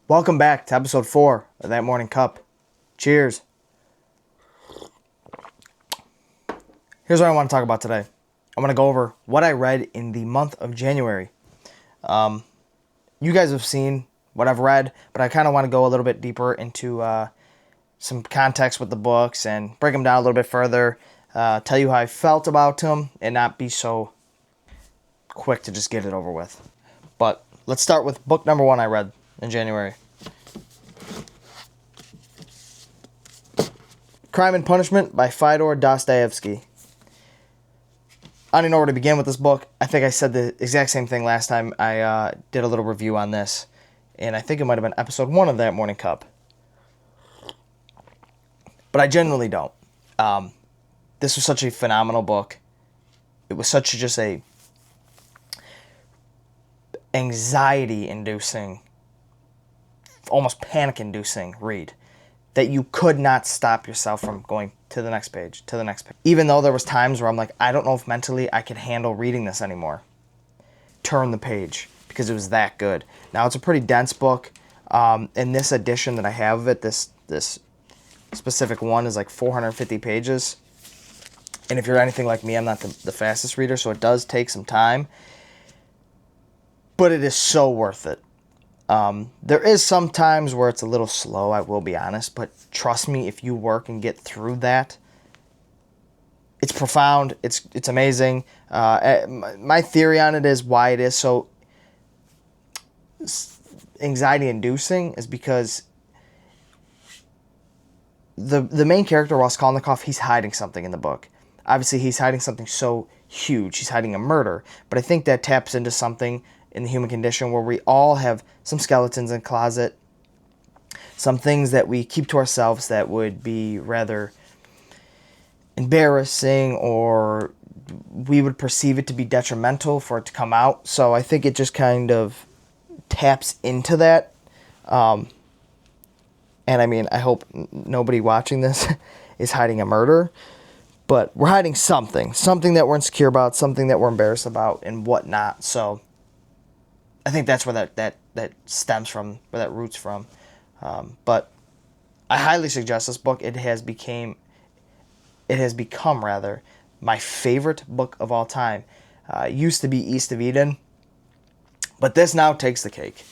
Welcome back to episode 4 of That Morning Cup. Cheers. Here's what I want to talk about today. I want to go over what I read in the month of January. You guys have seen what I've read, but I kind of want to go a little bit deeper into some context with the books and break them down a little bit further, tell you how I felt about them, and not be so quick to just get it over with. But let's start with book number 1 I read in January. Crime and Punishment by Fyodor Dostoevsky. I don't even know where to begin with this book. I think I said the exact same thing last time I did a little review on this. And I think it might have been episode 1 of That Morning Cup. But I genuinely don't. This was such a phenomenal book. It was such just a anxiety-inducing, almost panic-inducing read that you could not stop yourself from going to the next page, to the next page. Even though there was times where I'm like, I don't know if mentally I could handle reading this anymore. Turn the page, because it was that good. Now, it's a pretty dense book. In this edition that I have of it, this specific one is like 450 pages. And if you're anything like me, I'm not the fastest reader, so it does take some time. But it is so worth it. There is some times where it's a little slow, I will be honest, but trust me, if you work and get through that, it's profound, it's amazing. My theory on it is why it is so anxiety-inducing is because the main character, Raskolnikov, he's hiding something in the book. Obviously, he's hiding something so huge. He's hiding a murder, but I think that taps into something in the human condition where we all have some skeletons in the closet, some things that we keep to ourselves that would be rather embarrassing or we would perceive it to be detrimental for it to come out. So I think it just kind of taps into that. And I mean, I hope nobody watching this is hiding a murder, but we're hiding something that we're insecure about, something that we're embarrassed about and whatnot. So I think that's where that stems from, where that roots from. But I highly suggest this book. It has become my favorite book of all time. It used to be East of Eden, but this now takes the cake.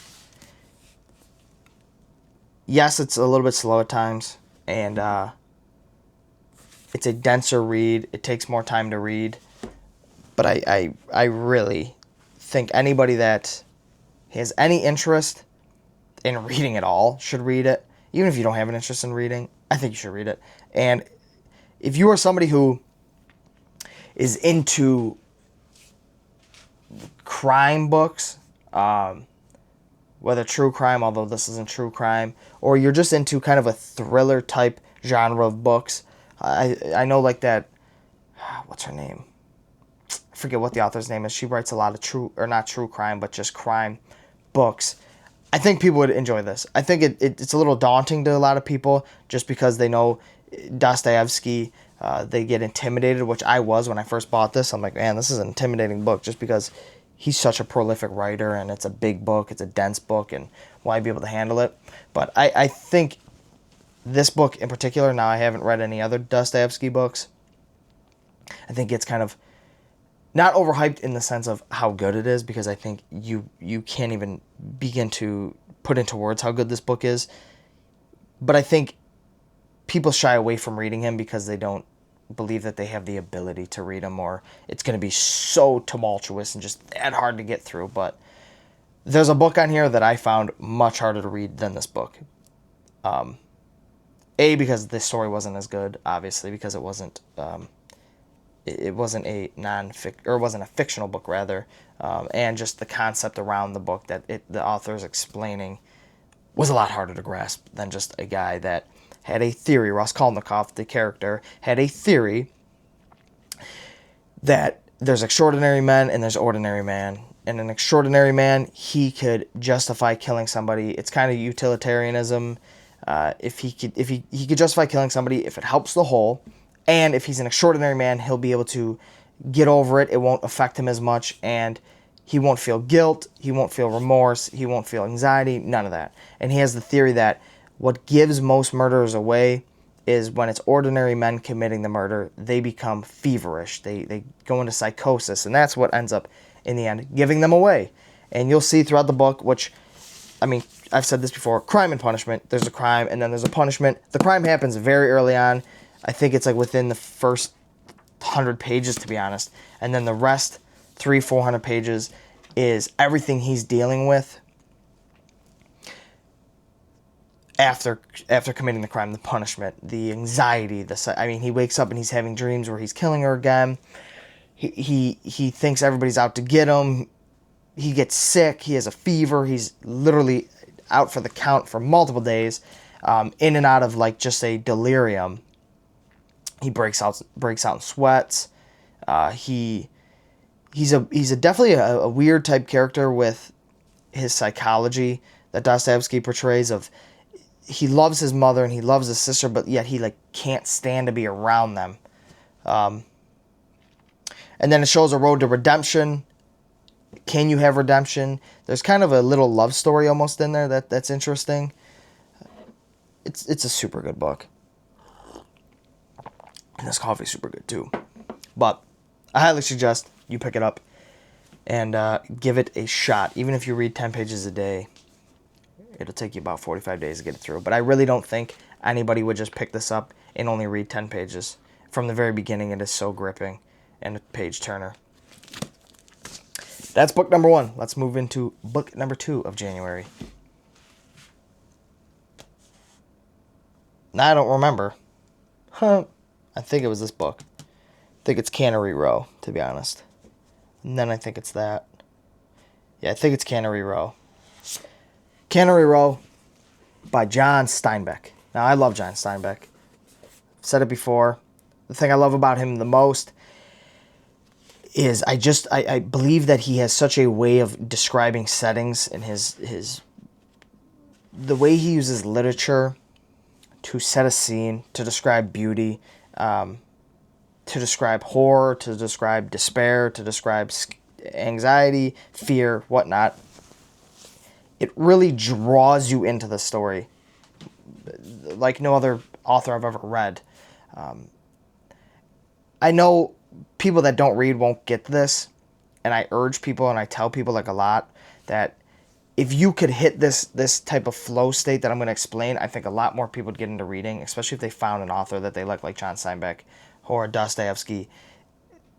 Yes, it's a little bit slow at times, and it's a denser read. It takes more time to read, but I really think anybody that has any interest in reading at all should read it. Even if you don't have an interest in reading, I think you should read it. And if you are somebody who is into crime books, whether true crime, although this isn't true crime, or you're just into kind of a thriller type genre of books, I know like that, what's her name? I forget what the author's name is. She writes a lot of not true crime, but just crime books. I think people would enjoy this. I think it's a little daunting to a lot of people just because they know Dostoevsky. They get intimidated, which I was when I first bought this. I'm like, man, this is an intimidating book just because he's such a prolific writer and it's a big book, it's a dense book, and will I be able to handle it? But I think this book in particular, now I haven't read any other Dostoevsky books, I think it's kind of not overhyped in the sense of how good it is, because I think you can't even begin to put into words how good this book is. But I think people shy away from reading him because they don't believe that they have the ability to read him, or it's going to be so tumultuous and just that hard to get through. But there's a book on here that I found much harder to read than this book. Because the story wasn't as good, obviously, because it wasn't a it wasn't a fictional book, rather, and just the concept around the book that the author is explaining was a lot harder to grasp than just a guy that had a theory. Raskolnikov, the character, had a theory that there's extraordinary men and there's ordinary man. And an extraordinary man, he could justify killing somebody. It's kind of utilitarianism. If he could justify killing somebody if it helps the whole. And if he's an extraordinary man, he'll be able to get over it. It won't affect him as much, and he won't feel guilt, he won't feel remorse, he won't feel anxiety, none of that. And he has the theory that what gives most murderers away is when it's ordinary men committing the murder, they become feverish. They go into psychosis, and that's what ends up, in the end, giving them away. And you'll see throughout the book, which, I mean, I've said this before, crime and punishment. There's a crime, and then there's a punishment. The crime happens very early on. I think it's like within the first 100 pages, to be honest. And then the rest, 300-400 pages, is everything he's dealing with after committing the crime, the punishment, the anxiety. He wakes up and he's having dreams where he's killing her again. He thinks everybody's out to get him. He gets sick. He has a fever. He's literally out for the count for multiple days, in and out of like just a delirium. He breaks out in sweats. He's definitely a weird type character with his psychology that Dostoevsky portrays of. He loves his mother and he loves his sister, but yet he like can't stand to be around them. And then it shows a road to redemption. Can you have redemption? There's kind of a little love story almost in there that's interesting. It's a super good book. And this coffee's super good too. But I highly suggest you pick it up and give it a shot. Even if you read 10 pages a day, it'll take you about 45 days to get it through. But I really don't think anybody would just pick this up and only read 10 pages. From the very beginning, it is so gripping and a page turner. That's book number 1. Let's move into book number 2 of January. Now I don't remember. I think it was this book. I think it's Cannery Row, to be honest. And then I think it's that. Yeah, I think it's Cannery Row. Cannery Row by John Steinbeck. Now, I love John Steinbeck. I've said it before. The thing I love about him the most is I believe that he has such a way of describing settings, and the way he uses literature to set a scene, to describe beauty, to describe horror, to describe despair, to describe anxiety, fear, whatnot. It really draws you into the story like no other author I've ever read. I know people that don't read won't get this, and I urge people and I tell people like a lot that if you could hit this type of flow state that I'm going to explain, I think a lot more people would get into reading, especially if they found an author that they like John Steinbeck or Dostoevsky.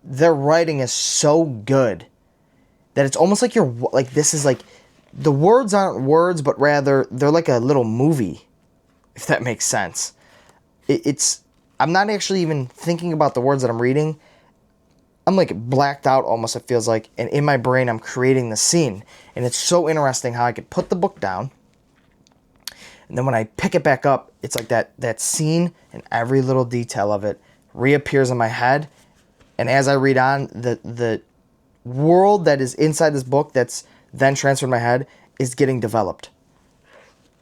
Their writing is so good that it's almost like this is like, the words aren't words, but rather they're like a little movie, if that makes sense. I'm not actually even thinking about the words that I'm reading. I'm like blacked out almost, it feels like, and in my brain I'm creating the scene. And it's so interesting how I could put the book down, and then when I pick it back up, it's like that scene and every little detail of it reappears in my head. And as I read on, the world that is inside this book that's then transferred in my head is getting developed.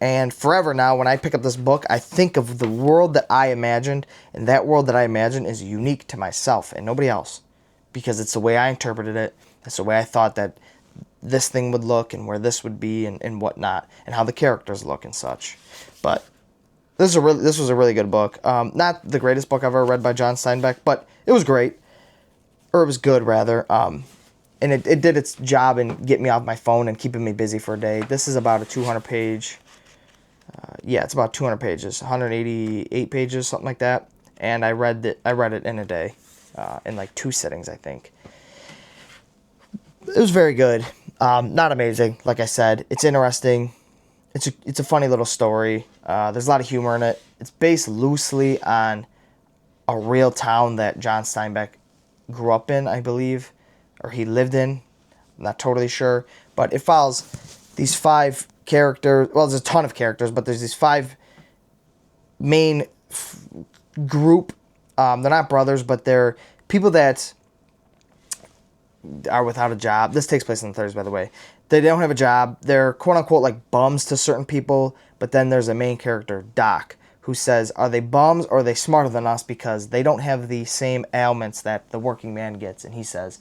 And forever now, when I pick up this book, I think of the world that I imagined, and that world that I imagine is unique to myself and nobody else, because it's the way I interpreted it. It's the way I thought that this thing would look and where this would be and whatnot, and how the characters look and such. But this was a really good book. Not the greatest book I've ever read by John Steinbeck, but it was great. Or it was good, rather. And it did its job in getting me off my phone and keeping me busy for a day. This is about a 200-page... it's about 200 pages, 188 pages, something like that. And I read it in a day, in like 2 sittings, I think. It was very good. Not amazing, like I said. It's interesting. It's a funny little story. There's a lot of humor in it. It's based loosely on a real town that John Steinbeck grew up in, I believe, or he lived in. I'm not totally sure, but it follows these 5 characters. Well, there's a ton of characters, but there's these 5 main group. They're not brothers, but they're people that are without a job. This takes place on the 30s, by the way. They don't have a job. They're quote-unquote like bums to certain people, but then there's a main character, Doc, who says, are they bums or are they smarter than us because they don't have the same ailments that the working man gets? And he says,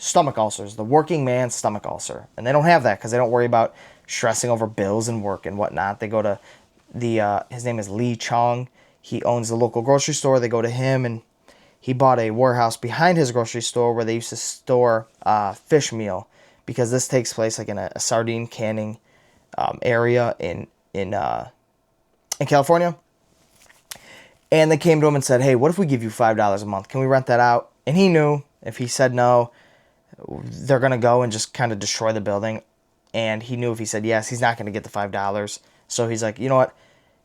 stomach ulcers, the working man's stomach ulcer. And they don't have that because they don't worry about stressing over bills and work and whatnot. They go to his name is Lee Chong. He owns the local grocery store. They go to him, and he bought a warehouse behind his grocery store where they used to store fish meal, because this takes place like in a sardine canning area in California. And they came to him and said, hey, what if we give you $5 a month? Can we rent that out? And he knew if he said no, they're going to go and just kind of destroy the building. And he knew if he said yes, he's not going to get the $5. So he's like, you know what?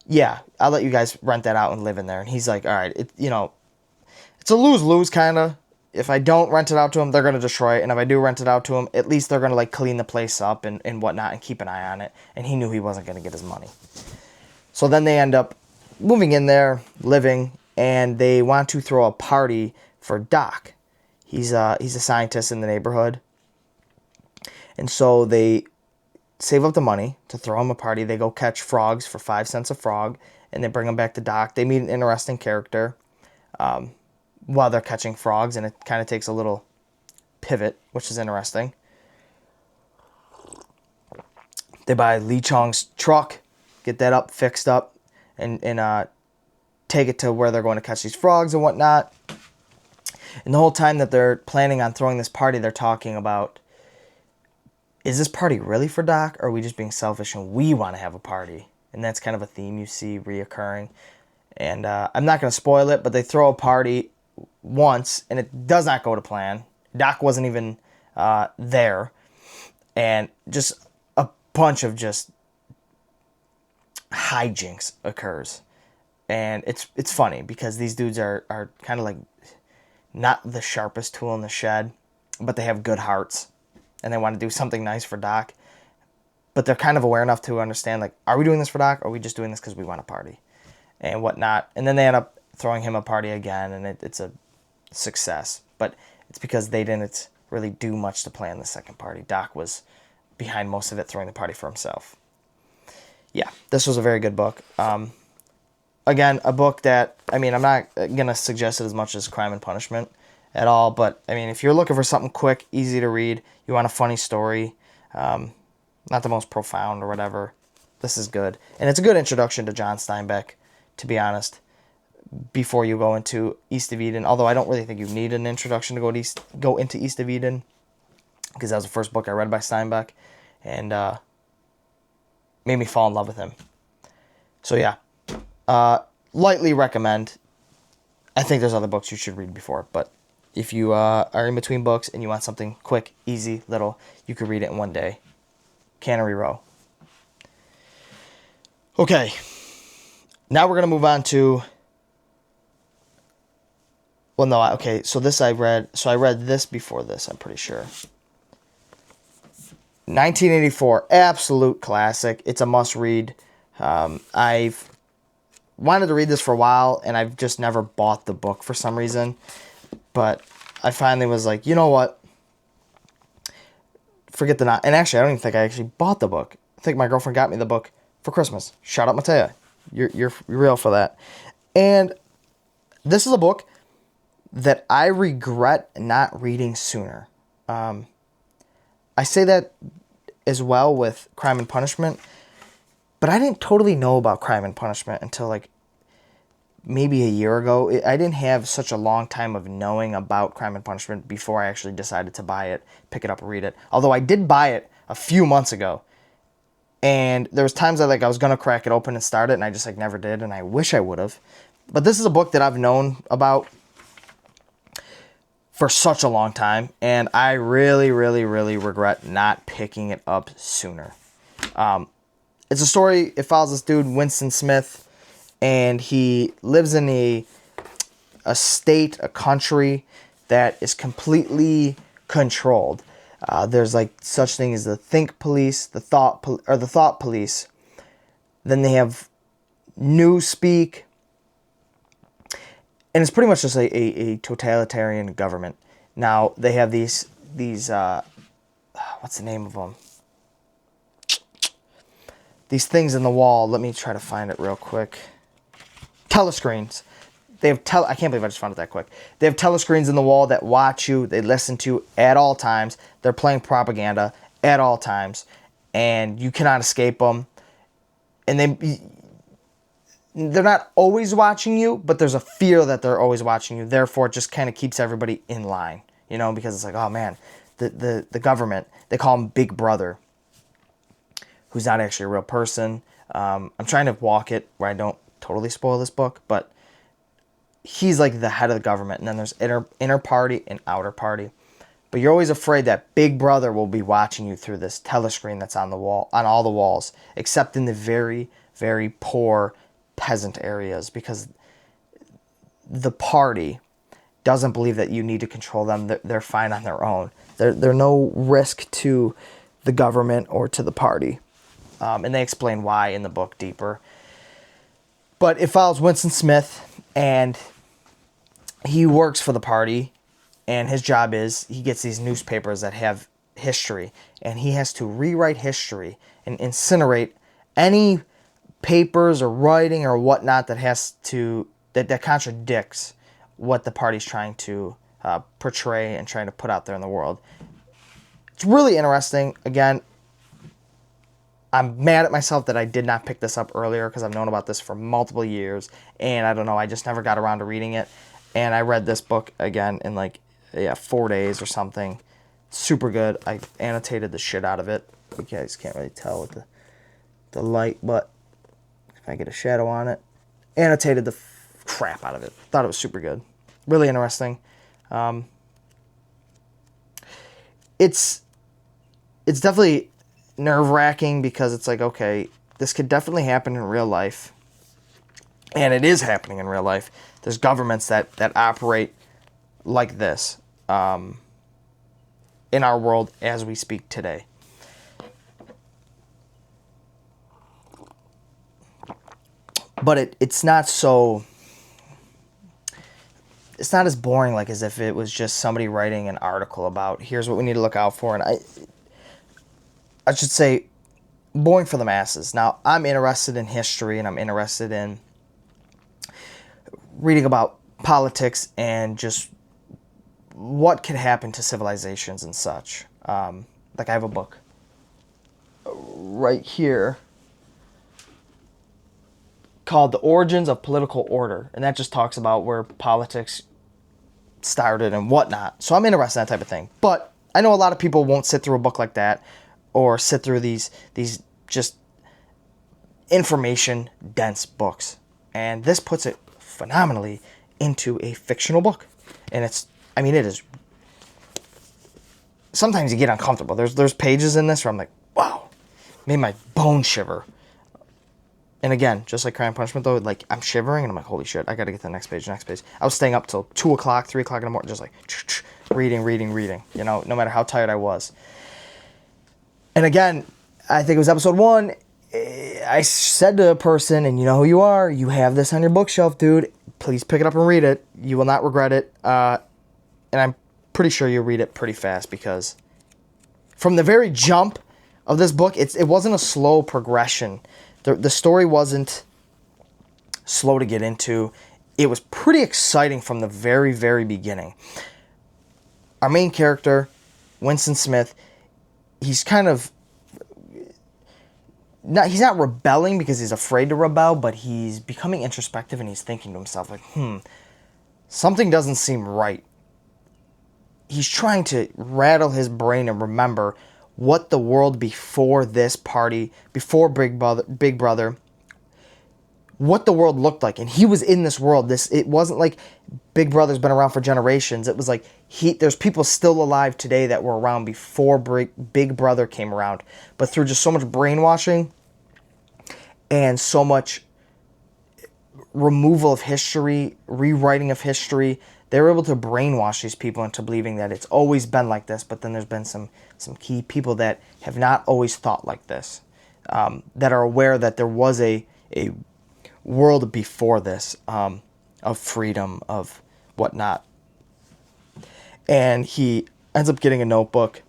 Yeah, I'll let you guys rent that out and live in there. And he's like, all right, it's a lose-lose kind of. If I don't rent it out to them, they're going to destroy it. And if I do rent it out to them, at least they're going to like clean the place up and whatnot and keep an eye on it. And he knew he wasn't going to get his money. So then they end up moving in there, living, and they want to throw a party for Doc. He's a scientist in the neighborhood. And so they save up the money to throw him a party. They go catch frogs for 5 cents a frog, and they bring them back to Doc. They meet an interesting character while they're catching frogs, and it kind of takes a little pivot, which is interesting. They buy Lee Chong's truck, get that up, fixed up, and take it to where they're going to catch these frogs and whatnot. And the whole time that they're planning on throwing this party, they're talking about, is this party really for Doc, or are we just being selfish and we want to have a party? And that's kind of a theme you see reoccurring. And I'm not going to spoil it, but they throw a party once, and it does not go to plan. Doc wasn't even there. And just a bunch of just hijinks occurs. And it's funny because these dudes are kind of like not the sharpest tool in the shed, but they have good hearts and they want to do something nice for Doc. But they're kind of aware enough to understand, like, are we doing this for Doc, or are we just doing this because we want a party and whatnot? And then they end up throwing him a party again, and it's a success. But it's because they didn't really do much to plan the second party. Doc was behind most of it, throwing the party for himself. Yeah, this was a very good book. Again, a book that, I mean, I'm not going to suggest it as much as Crime and Punishment at all, but, I mean, if you're looking for something quick, easy to read, you want a funny story, not the most profound or whatever, this is good. And it's a good introduction to John Steinbeck, to be honest, before you go into East of Eden, although I don't really think you need an introduction to go into East of Eden, because that was the first book I read by Steinbeck, and made me fall in love with him. So, yeah. Lightly recommend. I think there's other books you should read before, but if you are in between books and you want something quick, easy, little, you could read it in one day. Cannery Row. Okay, now we're going to move on to, well, no, okay, so this I read this before this, I'm pretty sure. 1984, absolute classic. It's a must-read. I've wanted to read this for a while, and I've just never bought the book for some reason. But I finally was like, you know what? Forget the not. And actually, I don't even think I actually bought the book. I think my girlfriend got me the book for Christmas. Shout out Matea. You're real for that. And this is a book that I regret not reading sooner. I say that as well with Crime and Punishment. But I didn't totally know about Crime and Punishment until like maybe a year ago. I didn't have such a long time of knowing about Crime and Punishment before I actually decided to buy it, pick it up, and read it. Although I did buy it a few months ago. And there was times I was going to crack it open and start it, and I just never did, and I wish I would have. But this is a book that I've known about for such a long time, and I really, really, really regret not picking it up sooner. It's a story, it follows this dude, Winston Smith, and he lives in a state, a country that is completely controlled. There's such thing as the think police, the thought police. Then they have newspeak, and it's pretty much just a totalitarian government. Now they have these what's the name of them? These things in the wall. Let me try to find it real quick. Telescreens. I can't believe I just found it that quick. They have telescreens in the wall that watch you, they listen to you at all times. They're playing propaganda at all times, and you cannot escape them. And they're not always watching you, but there's a fear that they're always watching you. Therefore, it just kind of keeps everybody in line, because it's like, oh man, the government, they call him Big Brother, who's not actually a real person. I'm trying to walk it where I don't totally spoil this book, but he's like the head of the government, and then there's inner party and outer party. But you're always afraid that Big Brother will be watching you through this telescreen that's on the wall, on all the walls, except in the very, very poor peasant areas, because the party doesn't believe that you need to control them. They're fine on their own. They're no risk to the government or to the party. And they explain why in the book deeper. But it follows Winston Smith, and he works for the party, and his job is he gets these newspapers that have history, and he has to rewrite history and incinerate any papers or writing or whatnot that contradicts what the party's trying to portray and trying to put out there in the world. It's really interesting. Again, I'm mad at myself that I did not pick this up earlier, because I've known about this for multiple years, and I don't know, I just never got around to reading it. And I read this book again in 4 days or something. Super good. I annotated the shit out of it. You guys can't really tell with the light, but if I get a shadow on it, annotated the crap out of it. Thought it was super good. Really interesting. It's definitely nerve-wracking, because it's like, okay, this could definitely happen in real life. And it is happening in real life. There's governments that operate like this in our world as we speak today. But it's not so... It's not as boring as if it was just somebody writing an article about, here's what we need to look out for. And I should say, boring for the masses. Now, I'm interested in history, and I'm interested in reading about politics and just what could happen to civilizations and such. I have a book right here called The Origins of Political Order, and that just talks about where politics started and whatnot. So I'm interested in that type of thing. But I know a lot of people won't sit through a book like that, or sit through these just information-dense books. And this puts it phenomenally into a fictional book. And it is... Sometimes you get uncomfortable. There's pages in this where I'm like, wow, made my bones shiver. And again, just like Crime and Punishment, though, I'm shivering, and I'm like, holy shit, I gotta get to the next page. I was staying up till 2 o'clock, 3 o'clock in the morning, just reading, no matter how tired I was. And again, I think it was episode 1, I said to a person, and you know who you are, you have this on your bookshelf, dude, please pick it up and read it. You will not regret it. And I'm pretty sure you'll read it pretty fast, because from the very jump of this book, it wasn't a slow progression. The story wasn't slow to get into. It was pretty exciting from the very, very beginning. Our main character, Winston Smith, he's kind of... he's not rebelling because he's afraid to rebel, but he's becoming introspective, and he's thinking to himself, something doesn't seem right. He's trying to rattle his brain and remember what the world before this party, before Big Brother, what the world looked like. And he was in this world. It wasn't like Big Brother's been around for generations. It was like there's people still alive today that were around before Big Brother came around. But through just so much brainwashing and so much removal of history, rewriting of history, they were able to brainwash these people into believing that it's always been like this. But then there's been some key people that have not always thought like this, that are aware that there was a world before this, of freedom, of whatnot. And he ends up getting a notebook,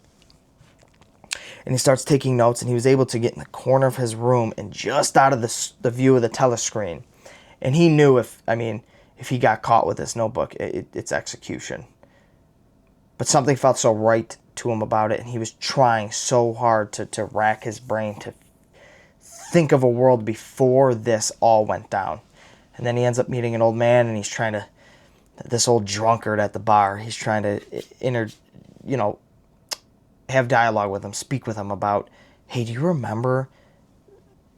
and he starts taking notes, and he was able to get in the corner of his room and just out of the view of the telescreen. And he knew if he got caught with this notebook, it's execution. But something felt so right to him about it, and he was trying so hard to rack his brain to think of a world before this all went down. And then he ends up meeting an old man, and he's trying to, this old drunkard at the bar, he's trying to have dialogue with him, speak with him about, hey, do you remember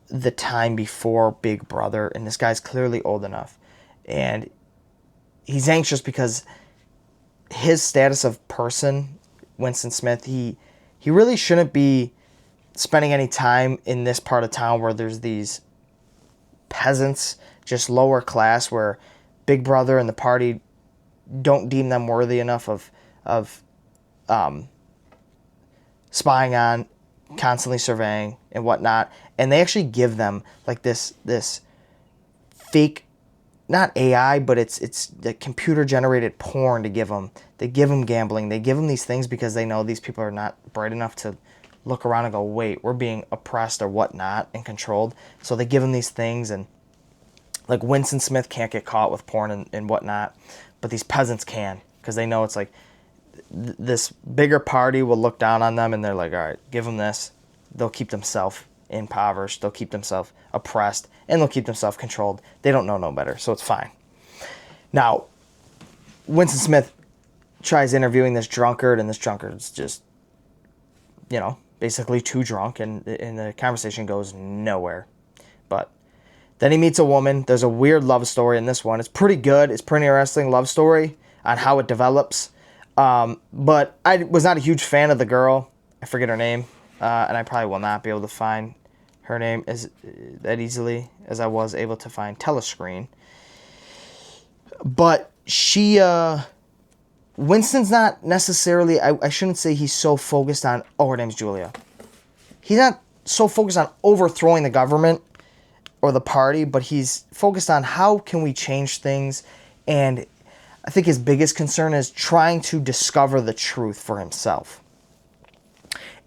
the time before Big Brother? And this guy's clearly old enough. And he's anxious because his status of person, Winston Smith, he really shouldn't be spending any time in this part of town where there's these peasants, just lower class, where Big Brother and the party don't deem them worthy enough of spying on, constantly surveying and whatnot. And they actually give them like this fake, not AI, but it's the computer generated porn to give them. They give them gambling. They give them these things because they know these people are not bright enough to look around and go, wait, we're being oppressed or whatnot and controlled. So they give them these things, and like Winston Smith can't get caught with porn and whatnot, but these peasants can, because they know it's like this bigger party will look down on them, and they're like, all right, give them this. They'll keep themselves impoverished. They'll keep themselves oppressed, and they'll keep themselves controlled. They don't know no better, so it's fine. Now, Winston Smith tries interviewing this drunkard, and this drunkard's just, basically too drunk, and the conversation goes nowhere. But then he meets a woman. There's a weird love story in this one. It's pretty good. It's pretty interesting love story on how it develops. But I was not a huge fan of the girl. I forget her name, and I probably will not be able to find her name that easily as I was able to find Telescreen. But Winston's not necessarily, I shouldn't say he's so focused on, her name's Julia. He's not so focused on overthrowing the government or the party, but he's focused on how can we change things. And I think his biggest concern is trying to discover the truth for himself.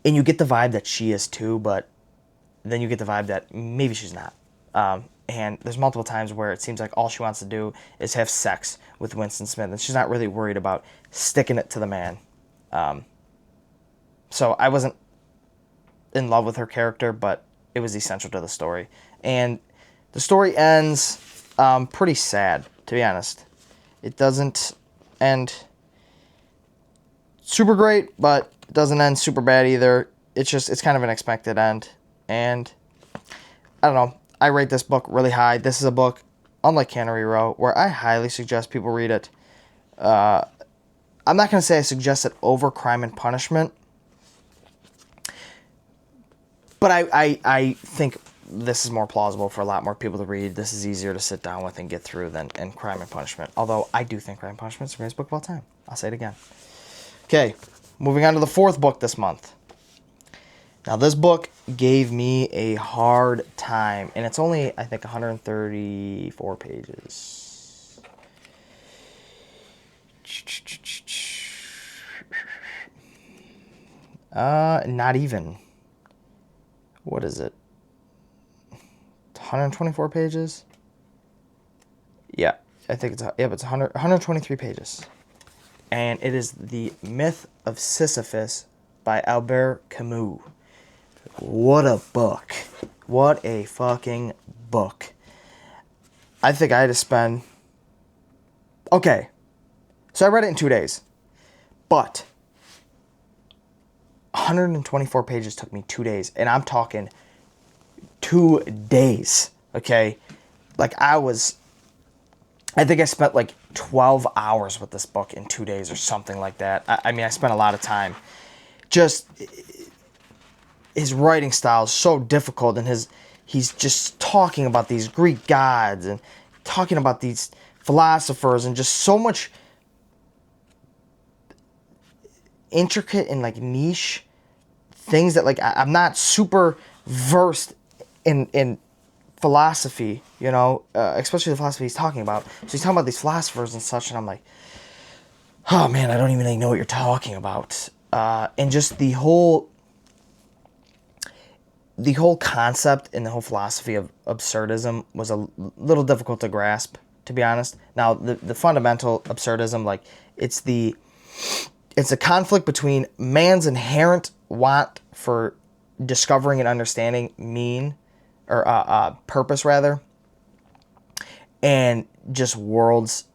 And you get the vibe that she is too, but then you get the vibe that maybe she's not. And there's multiple times where it seems like all she wants to do is have sex with Winston Smith, and she's not really worried about sticking it to the man. So I wasn't in love with her character, but it was essential to the story. And the story ends pretty sad, to be honest. It doesn't end super great, but it doesn't end super bad either. It's kind of an expected end. And I don't know. I rate this book really high. This is a book, unlike Cannery Row, where I highly suggest people read it. I'm not going to say I suggest it over Crime and Punishment, but I think this is more plausible for a lot more people to read. This is easier to sit down with and get through than Crime and Punishment. Although I do think Crime and Punishment is the greatest book of all time. I'll say it again. Okay, moving on to the fourth book this month. Now, this book gave me a hard time, and it's only, I think, 134 pages. Not even. What is it? 124 pages? Yeah, I think it's, but it's 123 pages. And it is The Myth of Sisyphus by Albert Camus. What a book. What a fucking book. I think I had to spend... Okay. So I read it in 2 days. But 124 pages took me 2 days. And I'm talking 2 days. Okay? I think I spent 12 hours with this book in 2 days or something like that. I spent a lot of time. Just... His writing style is so difficult, and he's just talking about these Greek gods and talking about these philosophers and just so much intricate and niche things that I'm not super versed in philosophy, especially the philosophy he's talking about. So he's talking about these philosophers and such, and I'm like, oh man, I don't even know what you're talking about. And just the whole concept and the whole philosophy of absurdism was a little difficult to grasp, to be honest. Now, the fundamental absurdism, like, it's a conflict between man's inherent want for discovering and understanding purpose rather, and just world's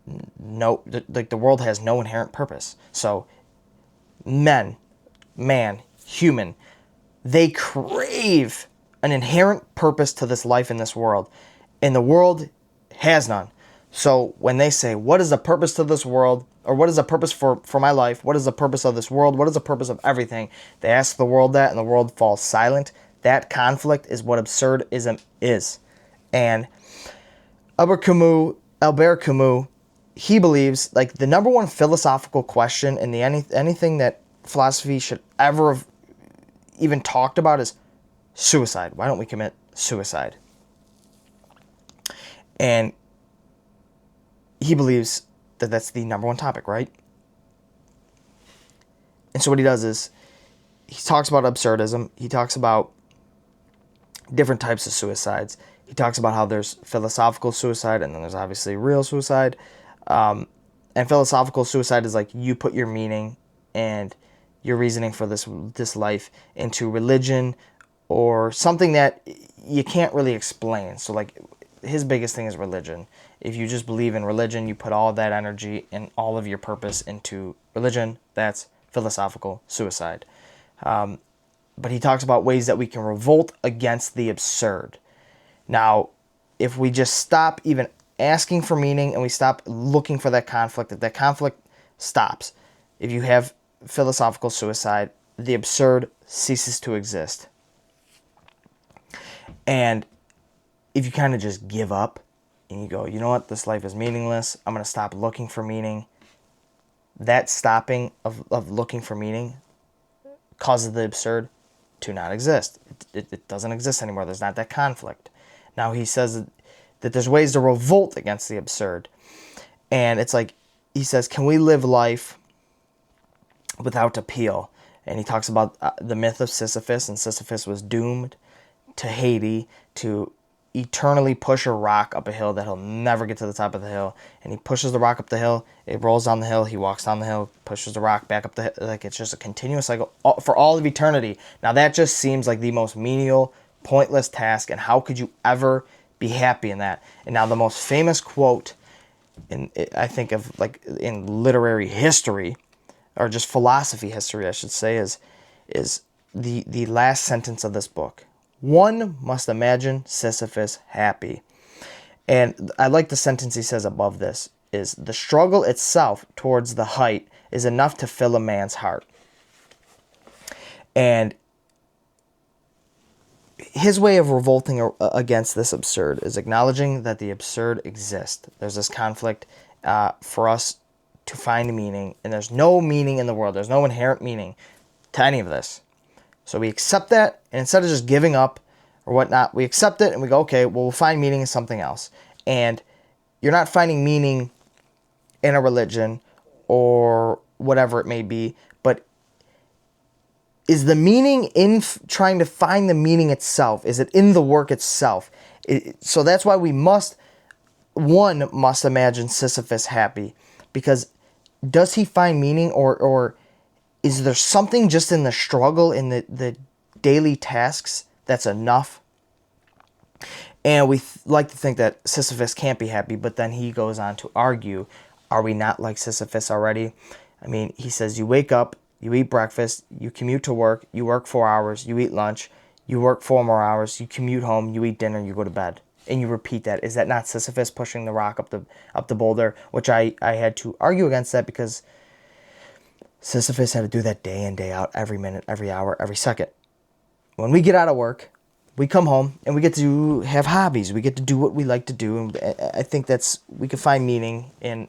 the world has no inherent purpose. So human, they crave an inherent purpose to this life in this world, and the world has none. So when they say, what is the purpose to this world, or what is the purpose for my life, what is the purpose of this world, what is the purpose of everything, they ask the world that, and the world falls silent. That conflict is what absurdism is. And Albert Camus, he believes, like, the number one philosophical question in anything that philosophy should ever have even talked about is suicide. Why don't we commit suicide? And he believes that that's the number one topic, right? And so what he does is he talks about absurdism. He talks about different types of suicides. He talks about how there's philosophical suicide, and then there's obviously real suicide. And philosophical suicide is like you put your meaning and your reasoning for this life into religion or something that you can't really explain. So, like, his biggest thing is religion. If you just believe in religion, you put all of that energy and all of your purpose into religion. That's philosophical suicide. But he talks about ways that we can revolt against the absurd. Now, if we just stop even asking for meaning and we stop looking for that conflict, if that conflict stops, if you have philosophical suicide, the absurd ceases to exist. And if you kind of just give up and you go, you know what, this life is meaningless, I'm going to stop looking for meaning, that stopping of looking for meaning causes the absurd to not exist. It doesn't exist anymore. There's not that conflict. Now he says that there's ways to revolt against the absurd. And it's like, he says, can we live life without appeal? And he talks about the myth of Sisyphus, and Sisyphus was doomed to Hades, to eternally push a rock up a hill that he'll never get to the top of the hill. And he pushes the rock up the hill, it rolls down the hill, he walks down the hill, pushes the rock back up the hill. Like, it's just a continuous cycle for all of eternity. Now that just seems like the most menial, pointless task, and how could you ever be happy in that? And now the most famous quote I think of, like, in literary history, or just philosophy history, I should say, is the last sentence of this book. One must imagine Sisyphus happy. And I like the sentence he says above this, is the struggle itself towards the height is enough to fill a man's heart. And his way of revolting against this absurd is acknowledging that the absurd exists. There's this conflict for us to find meaning, and there's no meaning in the world. There's no inherent meaning to any of this. So we accept that, and instead of just giving up or whatnot, we accept it and we go, okay, well, we'll find meaning in something else. And you're not finding meaning in a religion or whatever it may be, but is the meaning in trying to find the meaning itself? Is it in the work itself? So that's why one must imagine Sisyphus happy, because does he find meaning, or is there something just in the struggle, in the daily tasks, that's enough? And we like to think that Sisyphus can't be happy, but then he goes on to argue, are we not like Sisyphus already? I mean, he says you wake up, you eat breakfast, you commute to work, you work 4 hours, you eat lunch, you work 4 more hours, you commute home, you eat dinner, you go to bed. And you repeat that. Is that not Sisyphus pushing the rock up the boulder? Which I had to argue against that, because Sisyphus had to do that day in, day out, every minute, every hour, every second. When we get out of work, we come home and we get to have hobbies. We get to do what we like to do. And I think we can find meaning in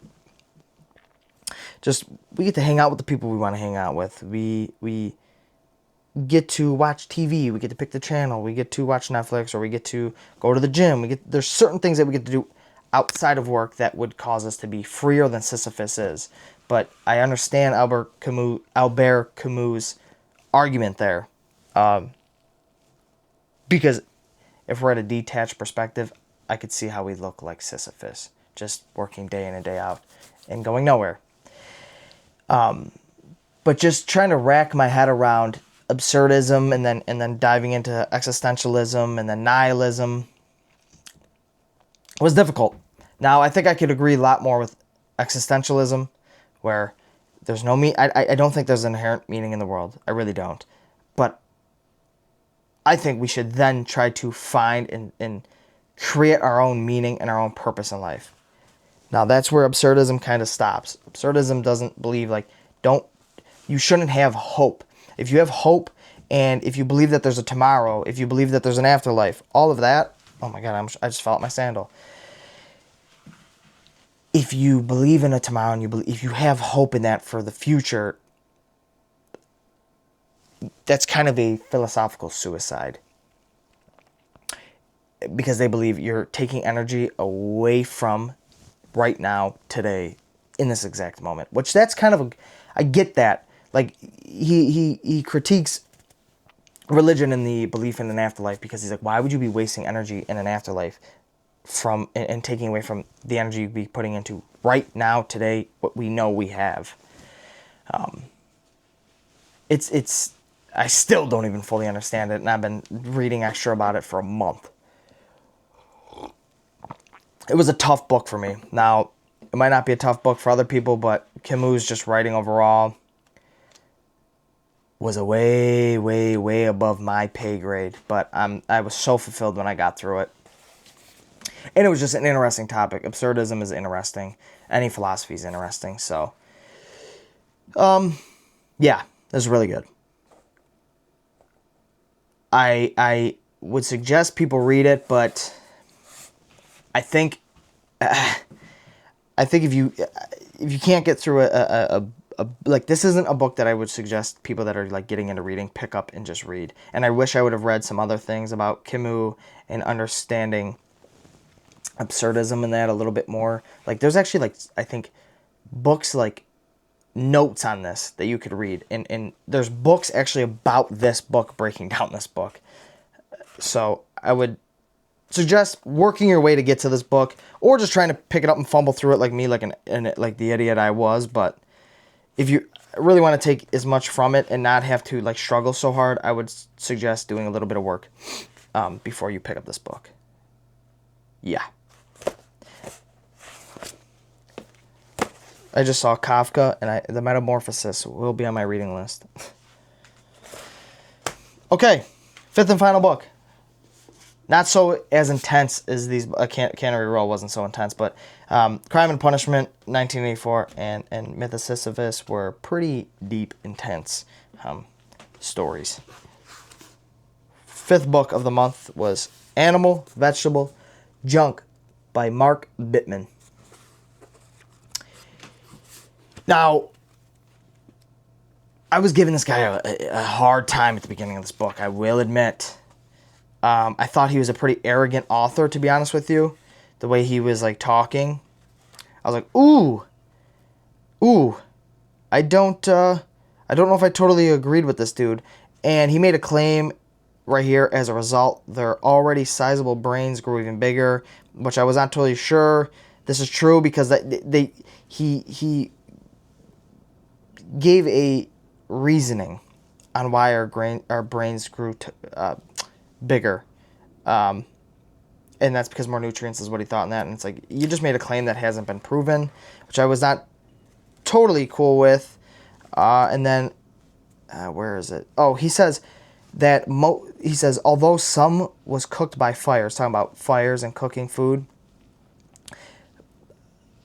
just, we get to hang out with the people we want to hang out with. We get to watch TV. We get to pick the channel. We get to watch Netflix, or we get to go to the gym. There's certain things that we get to do outside of work that would cause us to be freer than Sisyphus is. But I understand Albert Camus' argument there. Because if we're at a detached perspective, I could see how we look like Sisyphus, just working day in and day out and going nowhere. But just trying to rack my head around absurdism and then diving into existentialism and then nihilism was difficult. Now, I think I could agree a lot more with existentialism, where there's no I don't think there's an inherent meaning in the world. I really don't. But I think we should then try to find and create our own meaning and our own purpose in life. Now, that's where absurdism kind of stops. Absurdism doesn't believe, you shouldn't have hope. If you have hope, and if you believe that there's a tomorrow, if you believe that there's an afterlife, all of that, oh my God, I just fell out my sandal. If you believe in a tomorrow and if you have hope in that for the future, that's kind of a philosophical suicide. Because they believe you're taking energy away from right now, today, in this exact moment. Which that's kind of I get that. Like, he critiques religion and the belief in an afterlife, because he's like, why would you be wasting energy in an afterlife and taking away from the energy you'd be putting into right now, today, what we know we have. I still don't even fully understand it, and I've been reading extra about it for a month. It was a tough book for me. Now, it might not be a tough book for other people, but Camus' just writing overall was a way, way, way above my pay grade. But I was so fulfilled when I got through it. And it was just an interesting topic. Absurdism is interesting. Any philosophy is interesting. So, yeah, this is really good. I would suggest people read it, but I think if you can't get through a like, this isn't a book that I would suggest people that are like getting into reading pick up and just read. And I wish I would have read some other things about Camus and understanding absurdism in that a little bit more. Like, there's actually, like, I think books, like notes on this that you could read, and there's books actually about this book, breaking down this book. So I would suggest working your way to get to this book, or just trying to pick it up and fumble through it like me, like the idiot I was. But if you really want to take as much from it and not have to like struggle so hard, I would suggest doing a little bit of work before you pick up this book. Yeah. I just saw Kafka, and the Metamorphosis will be on my reading list. Okay, fifth and final book. Not so as intense as these. Cannery Row wasn't so intense, but Crime and Punishment, 1984, and Myth of Sisyphus were pretty deep, intense stories. Fifth book of the month was Animal, Vegetable, Junk by Mark Bittman. Now, I was giving this guy a hard time at the beginning of this book, I will admit. I thought he was a pretty arrogant author, to be honest with you. The way he was, like, talking. I was like, ooh. I don't know if I totally agreed with this dude. And he made a claim right here, as a result, their already sizable brains grew even bigger, which I was not totally sure this is true, because he gave a reasoning on why our brains grew bigger, and that's because more nutrients is what he thought in that. And it's like, you just made a claim that hasn't been proven, which I was not totally cool with. And then where is it? Oh, he says that although some was cooked by fires, talking about fires and cooking food,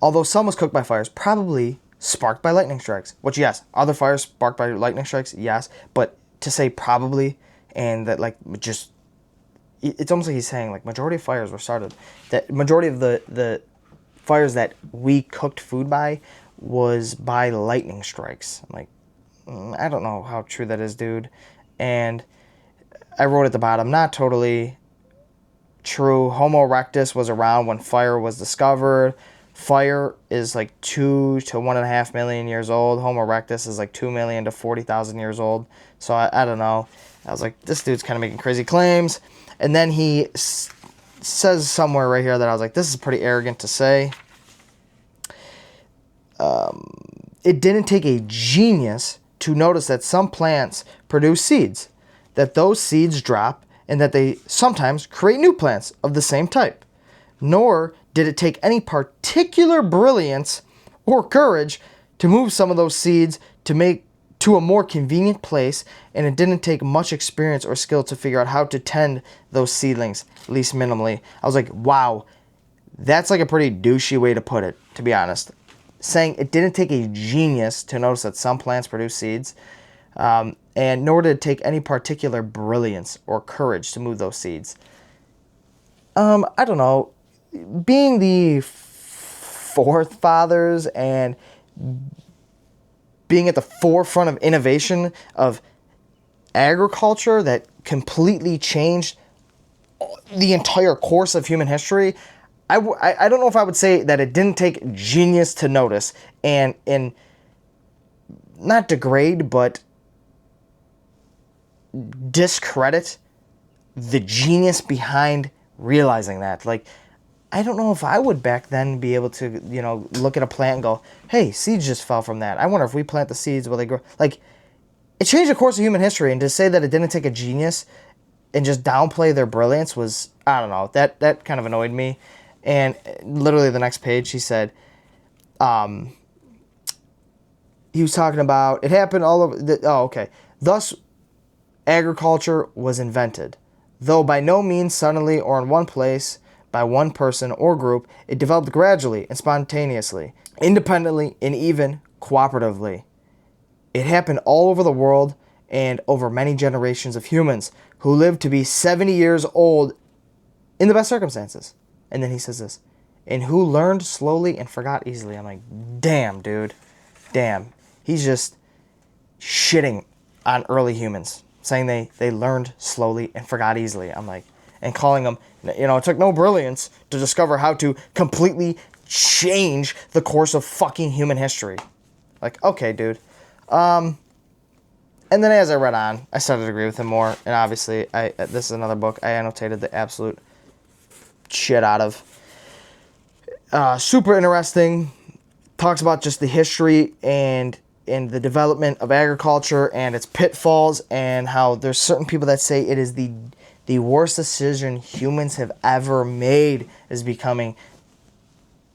although some was cooked by fires, probably sparked by lightning strikes. Which, yes, other fires sparked by lightning strikes, yes. But to say probably, and that, like, just, it's almost like he's saying, like, majority of fires were started, that majority of the fires that we cooked food by was by lightning strikes. I'm like, I don't know how true that is, dude. And I wrote at the bottom, not totally true. Homo erectus was around when fire was discovered. Fire is like 2 to 1.5 million years old. Homo erectus is like 2 million to 40,000 years old. So I don't know. I was like, this dude's kind of making crazy claims. And then he says somewhere right here that I was like, this is pretty arrogant to say. It didn't take a genius to notice that some plants produce seeds, that those seeds drop, and that they sometimes create new plants of the same type. Nor did it take any particular brilliance or courage to move some of those seeds to a more convenient place, and it didn't take much experience or skill to figure out how to tend those seedlings, at least minimally. I was like, wow, that's like a pretty douchey way to put it, to be honest. Saying it didn't take a genius to notice that some plants produce seeds, and nor did it take any particular brilliance or courage to move those seeds. I don't know. Being the forefathers and being at the forefront of innovation of agriculture that completely changed the entire course of human history, I don't know if I would say that it didn't take genius to notice and not degrade, but discredit the genius behind realizing that. Like, I don't know if I would back then be able to, look at a plant and go, hey, seeds just fell from that. I wonder if we plant the seeds, will they grow? Like, it changed the course of human history, and to say that it didn't take a genius and just downplay their brilliance was, I don't know, that kind of annoyed me. And literally the next page, he said, he was talking about, it happened all over, thus agriculture was invented. Though by no means suddenly or in one place, by one person or group, it developed gradually and spontaneously, independently and even cooperatively. It happened all over the world and over many generations of humans who lived to be 70 years old in the best circumstances. And then he says this, and who learned slowly and forgot easily. I'm like, damn, dude. Damn. He's just shitting on early humans, saying they learned slowly and forgot easily. I'm like, and calling them, it took no brilliance to discover how to completely change the course of fucking human history. Like, okay, dude. And then as I read on, I started to agree with him more. And obviously, this is another book I annotated the absolute shit out of. Super interesting. Talks about just the history and the development of agriculture and its pitfalls, and how there's certain people that say it is the worst decision humans have ever made is becoming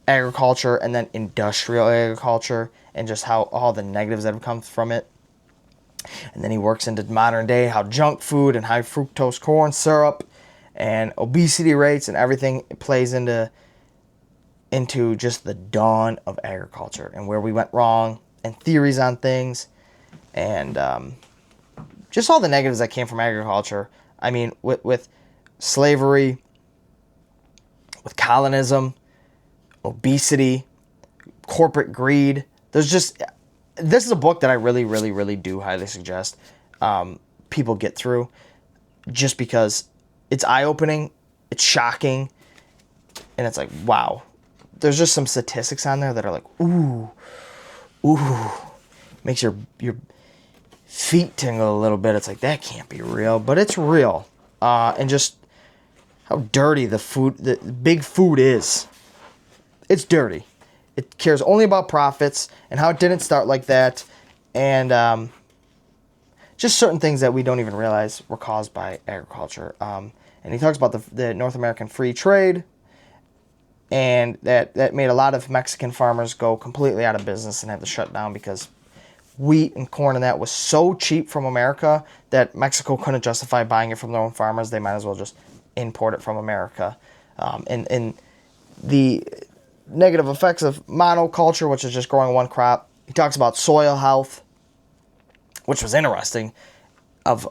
agriculture and then industrial agriculture, and just how all the negatives that have come from it. And then he works into modern day, how junk food and high fructose corn syrup and obesity rates and everything plays into just the dawn of agriculture and where we went wrong and theories on things, and just all the negatives that came from agriculture. I mean, with slavery, with colonism, obesity, corporate greed. This is a book that I really, really, really do highly suggest people get through, just because it's eye-opening, it's shocking, and it's like, wow. There's just some statistics on there that are like, ooh, makes your feet tingle a little bit. It's like, that can't be real, but it's real. And just how dirty the big food is. It's dirty. It cares only about profits, and how it didn't start like that, and just certain things that we don't even realize were caused by agriculture. And he talks about the North American free trade, and that made a lot of Mexican farmers go completely out of business and have to shut down because wheat and corn and that was so cheap from America that Mexico couldn't justify buying it from their own farmers. They might as well just import it from America. And the negative effects of monoculture, which is just growing one crop. He talks about soil health, which was interesting. I've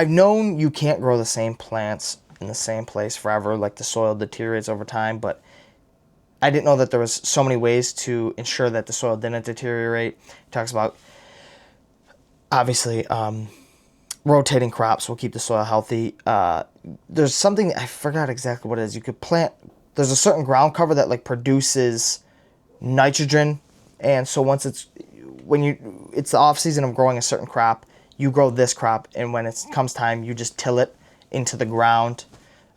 known you can't grow the same plants in the same place forever, like the soil deteriorates over time, but I didn't know that there was so many ways to ensure that the soil didn't deteriorate. He talks about, obviously, rotating crops will keep the soil healthy. There's something, I forgot exactly what it is. You could plant, there's a certain ground cover that produces nitrogen, and so once it's the off season of growing a certain crop, you grow this crop, and when it comes time, you just till it into the ground.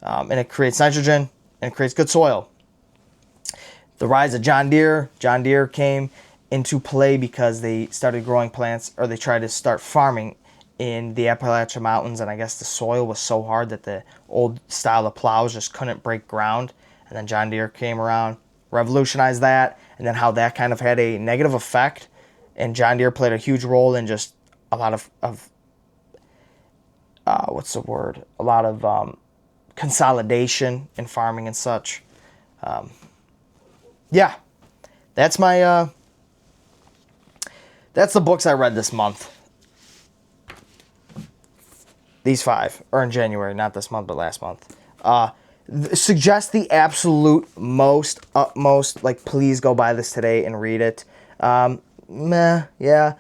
and it creates nitrogen, and it creates good soil. The rise of John Deere. John Deere came into play because they started growing plants, or they tried to start farming in the Appalachian Mountains, and I guess the soil was so hard that the old style of plows just couldn't break ground. And then John Deere came around, revolutionized that, and then how that kind of had a negative effect. And John Deere played a huge role in just a lot of what's the word? A lot of consolidation in farming and such. Yeah, that's my that's the books I read this month. These 5, or in January, not this month, but last month. Suggest the absolute utmost, like, please go buy this today and read it. Yeah,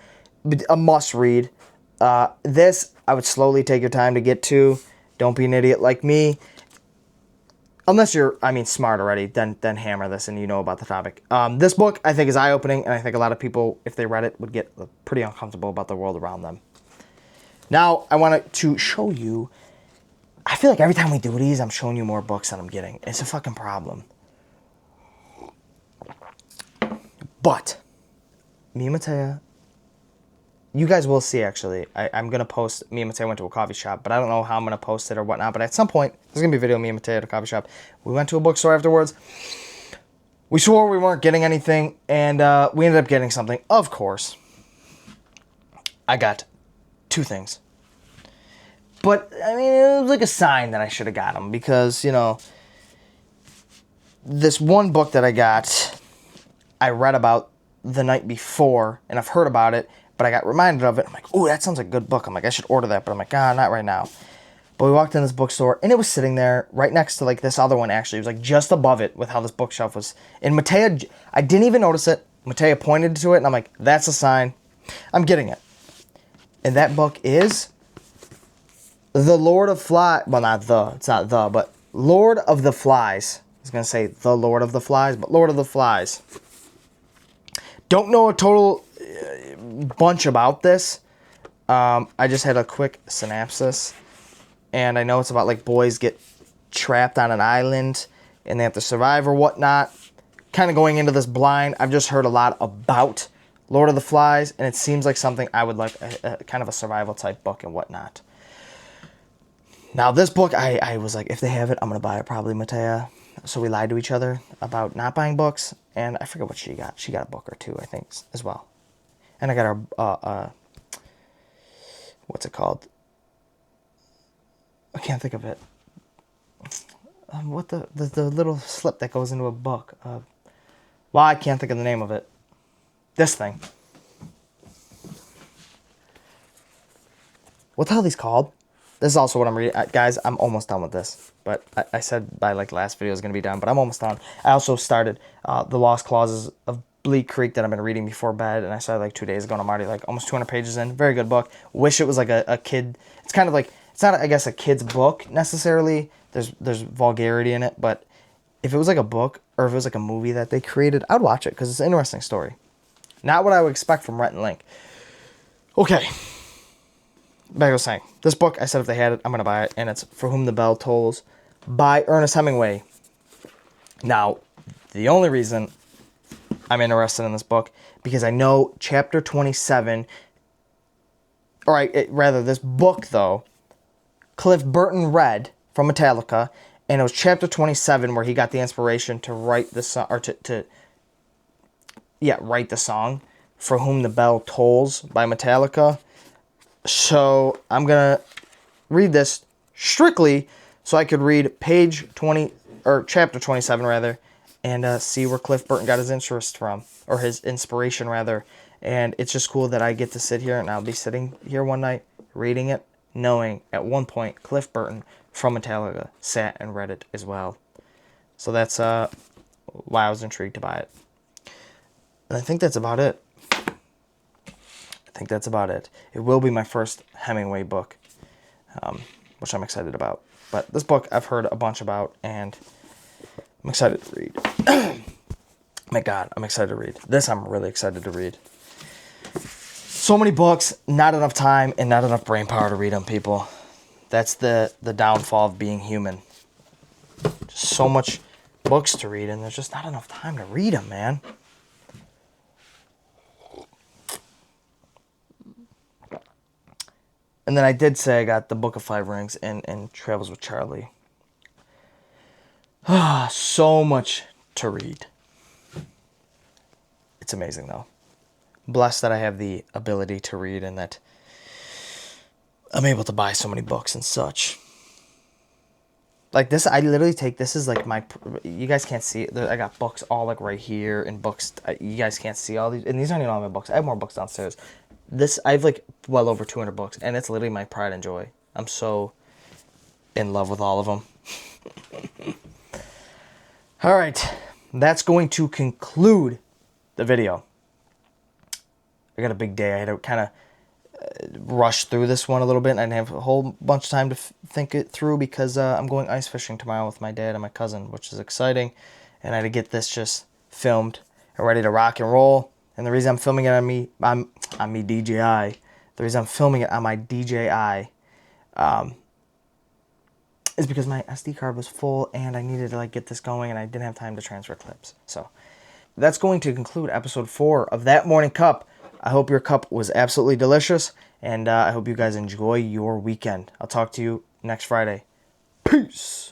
a must read. This, I would slowly take your time to get to. Don't be an idiot like me. Unless you're, smart already, then hammer this and you know about the topic. This book, I think, is eye-opening, and I think a lot of people, if they read it, would get pretty uncomfortable about the world around them. Now, I wanted to show you, I feel like every time we do these, I'm showing you more books than I'm getting. It's a fucking problem. But, me and Matea, you guys will see, actually. I'm going to post, me and Matea went to a coffee shop, but I don't know how I'm going to post it or whatnot. But at some point, there's going to be a video of me and Matea at a coffee shop. We went to a bookstore afterwards. We swore we weren't getting anything, and we ended up getting something. Of course, I got 2 things. But, it was like a sign that I should have got them, because, this one book that I got, I read about the night before, and I've heard about it, but I got reminded of it. I'm like, oh, that sounds like a good book. I'm like, I should order that, but I'm like, not right now. But we walked in this bookstore, and it was sitting there right next to, like, this other one, actually. It was, like, just above it with how this bookshelf was. And Matea, I didn't even notice it. Matea pointed to it, and I'm like, that's a sign. I'm getting it. And that book is The Lord of Flies. Well, it's not the, but Lord of the Flies. I was going to say The Lord of the Flies, but Lord of the Flies. Don't know a total bunch about this. I just had a quick synopsis. And I know it's about, like, boys get trapped on an island and they have to survive or whatnot. Kind of going into this blind. I've just heard a lot about Lord of the Flies, and it seems like something I would like, a kind of a survival type book and whatnot. Now, this book, I was like, if they have it, I'm going to buy it, probably, Matea. So we lied to each other about not buying books, and I forget what she got. She got a book or 2, I think, as well. And I got her, what's it called? I can't think of it. What the little slip that goes into a book? Well, I can't think of the name of it. This thing. What the hell are these called? This is also what I'm reading. Guys, I'm almost done with this. But I said by, like, last video I was going to be done, but I'm almost done. I also started The Lost Clauses of Bleak Creek that I've been reading before bed, and I started, like, 2 days ago, and I'm already, like, almost 200 pages in. Very good book. Wish it was, like, a kid. It's kind of like, it's not, I guess, a kid's book, necessarily. There's vulgarity in it, but if it was, like, a book, or if it was, like, a movie that they created, I'd watch it, because it's an interesting story. Not what I would expect from Rhett and Link. Okay. Like I was saying, this book, I said if they had it, I'm going to buy it, and it's For Whom the Bell Tolls by Ernest Hemingway. Now, the only reason I'm interested in this book, because I know chapter 27, this book, though, Cliff Burton read from Metallica, and it was chapter 27 where he got the inspiration to write the song, or write the song For Whom the Bell Tolls by Metallica. So I'm going to read this strictly so I could read page 20, or chapter 27 rather, and see where Cliff Burton got his interest from, or his inspiration rather. And it's just cool that I get to sit here, and I'll be sitting here one night reading it, knowing at one point Cliff Burton from Metallica sat and read it as well. So that's why I was intrigued to buy it. And I think that's about it. It will be my first Hemingway book, which I'm excited about. But this book I've heard a bunch about, and I'm excited to read. My God, I'm excited to read. This I'm really excited to read. So many books, not enough time, and not enough brain power to read them, people. That's the downfall of being human. so much books to read, and there's just not enough time to read them, man. And then I did say I got the Book of Five Rings and Travels with Charlie. So much to read. It's amazing, though. Blessed that I have the ability to read and that I'm able to buy so many books and such. Like this, I literally take this is like my. You guys can't see it. I got books all like right here and books. You guys can't see all these, and these aren't even all my books. I have more books downstairs. This I have like well over 200 books, and it's literally my pride and joy. I'm so in love with all of them. All right, that's going to conclude the video. I got a big day. I had to kind of rush through this one a little bit, and I didn't have a whole bunch of time to think it through because I'm going ice fishing tomorrow with my dad and my cousin, which is exciting, and I had to get this just filmed and ready to rock and roll. And the reason I'm filming it on me DJI, the reason I'm filming it on my DJI is because my SD card was full and I needed to like get this going, and I didn't have time to transfer clips. So that's going to conclude episode 4 of That Morning Cup. I hope your cup was absolutely delicious, and I hope you guys enjoy your weekend. I'll talk to you next Friday. Peace.